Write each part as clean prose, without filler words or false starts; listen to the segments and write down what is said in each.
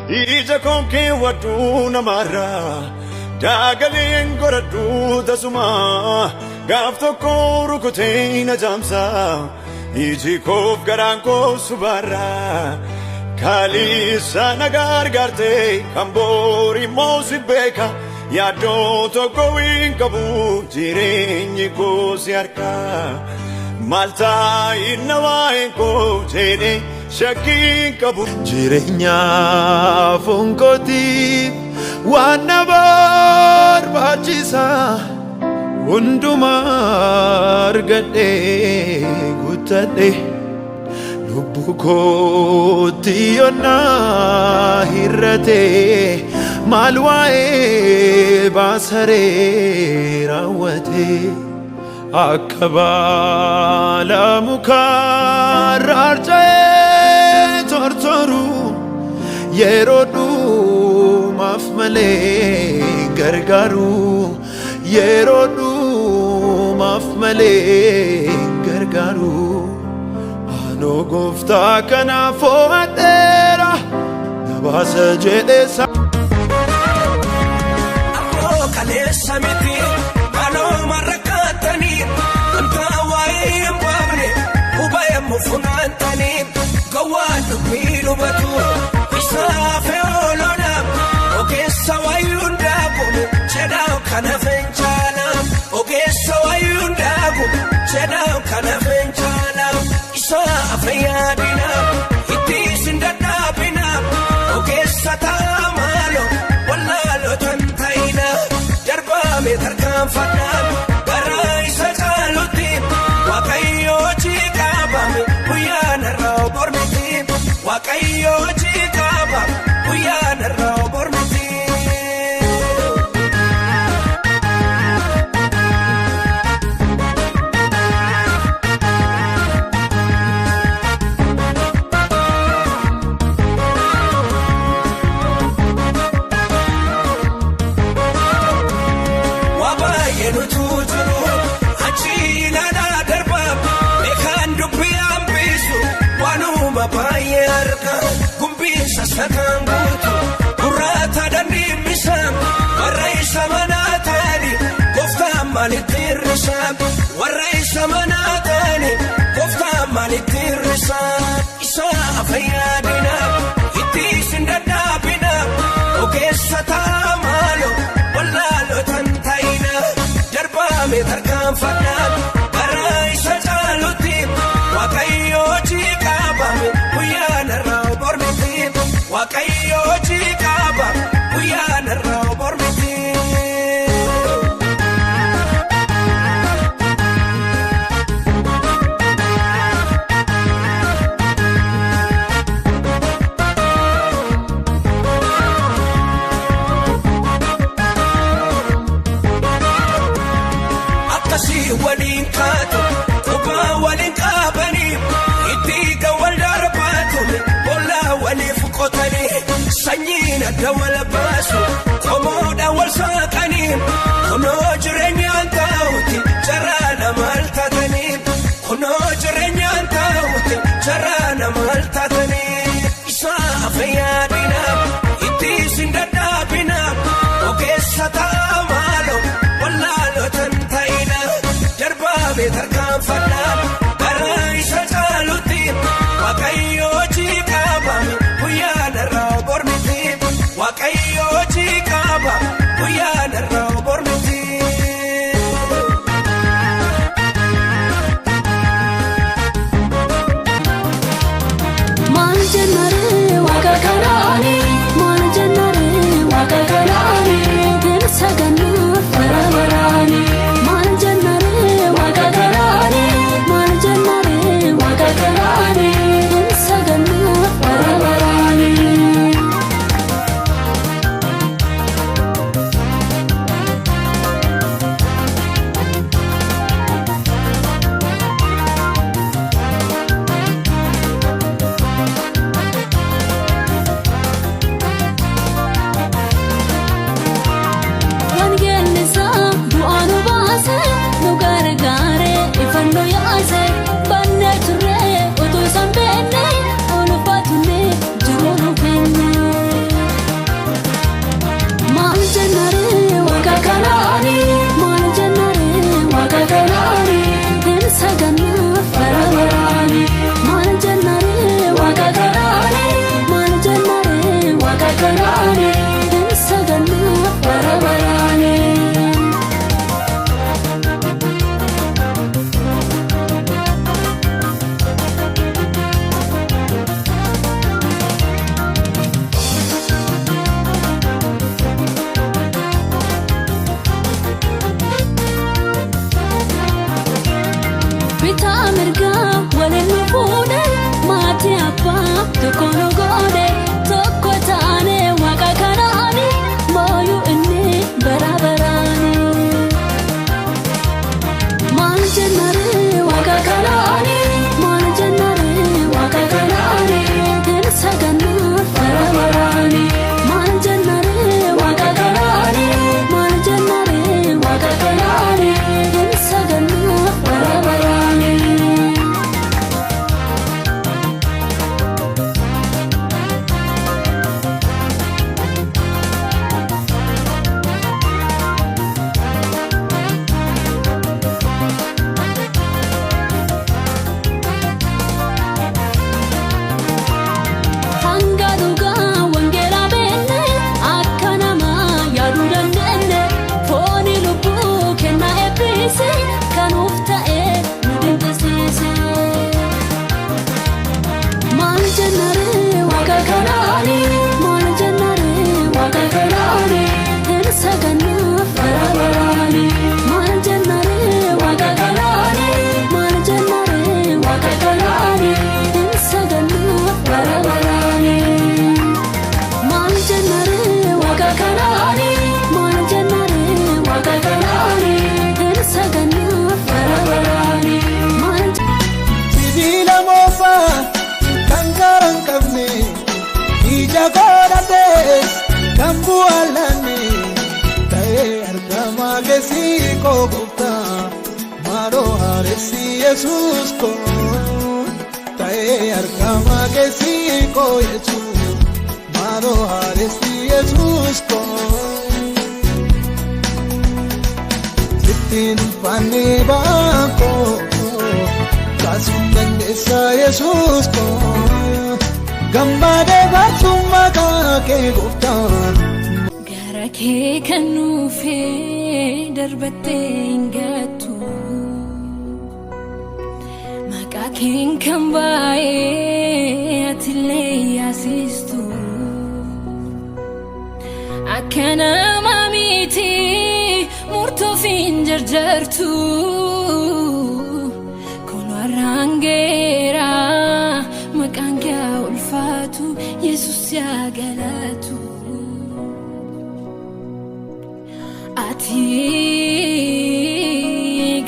ija konkee wadduu namarraa daagaleen godhadhuu tasuma gaaf tokko rukutee na jaamsa iji koof garaan koo subarraa kaalisa na gargaartee kan boori moosi beeka yaaddoo tokko hin qabu jireenyi koo si harkaa Malta inna waa'een koo jedhee shakkii qabu jireenya fonkootiif waan na barbaachisa hundumaa argadhee guuttadhe lubbuu kootti yonnaa hir'atee maal waa'ee baasaree raawwatee akka baala mukarraa harca'ee tortoru yeroo dhumaaf malee gargaaru yeroo dhumaaf malee gargaaru anoo gooftaa kanaaf fo'adheera na baasa jedheessa. Akkoo kaleessa miti anoo marrakkatanii anta waa'ee hin baafne hubee mufunaantanii gowwaa dubbii dhubatu isaa fe'oolona ogeessa wayyuu ndaabu jedhaa kana fenchaana ogeessa wayyuu ndaabu jedhaa kana fenchaana isaa afayyaadina ittiin dadhaabina ogeessa taamaalo wallaaloo tantayina darbaame tarkaanfadhaan garaa isa caalutti waaqayyoo jiqaabame guyyaan irraa bormiti waaqayyoo jiqaabame guyyaan irraa bormiti. Sakan guutu gurraata dandeemmisaan warra isa manaa ta'ani gooftaan maalitti hir'isaa warra isa manaa ta'ani gooftaan maalitti hir'isaa isaa fayyaadina ittiin dadhaabina ogeessa taamaalo wallaaloo tantayina darbaame tarkaanfadhaan garaa isa caalutti waaqayyoo jiqaabame guyyaan irraa bormiti. waaqayyoo jiqaabame guyyaan irraa bormiti. akkasii waliin kaatu kophaa waliin qaabanii itti gawwal darbaatume bollaa waliif qotanii sanyiin adda wal baasu qomoodha wal saaqanii kunoo jireenyaan taa'uti jaraa nama altatanii kunoo jireenyaan taa'uti jaraa nama altatanii isaa fayyaadina ittiin dadhaabina ogeessa taamaalo wallaaloo tantayina darbaame tarkaanfadhaan garaa isa caalutti waaqayyoo jiqaabame guyyaan irraa bormiti waaqayyoo jiqaabame guyyaan irraa bormiti. kanaani saganaa barabaraani. Bitaa mirgaa waliin nu fuudhe maatii abbaa tokko nu godhe tokko taane waaqa kanaani mooyuu inni barabaraani. Maal jennaree waaqa kanaani maal jennaree waaqa kanaani hin saganaa barabaraani. Maal jennaree waaqa kanaani maal jennaree waaqa kanaani hin saganaa barabaraani. Hanga dhugaa wangeelaa beenne akka namaa yaaduu dandeenye fooni lubbuu kennaa eebbise kanuuf ta'e nu dinqisiise. Maal jennaree waaqa kanaani maal jennaree waaqa kanaani hin saganaa barabaraani. Maal jennaree waaqa kanaani maal jennaree waaqa kanaani hin saganaa barabaraani. Maal jennaree waaqa kanaani maal jennaree waaqa kanaani hin saganaa barabaraani. Sibiila moofaa kan gaara hin qabne ija godhates kan bu'aalanne ta'ee argamaa keessi koo gooftaa maaloo haaressi Yesuus koo ta'ee argamaa keessi koo Yesuus maaloo haaressi Yesuus koo. Sittiin fannee baakoo kaasuun dandeessa Yesuus koo gammadee baasuun maqaa kee gooftaan. Gara kee kan nuufee darbattee hin gattu maqaa keen kan baay'ee atillee yaasistu akka nama miti murtoof hin jarjartu kun warraan geera maqaan kee ulfaatu Yesuus yaa galatu. Ati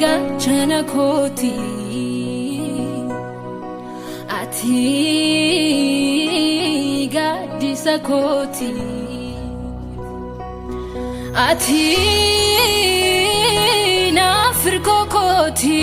gaachana kooti ati gaaddisa kooti ati naaf hirkoo kooti.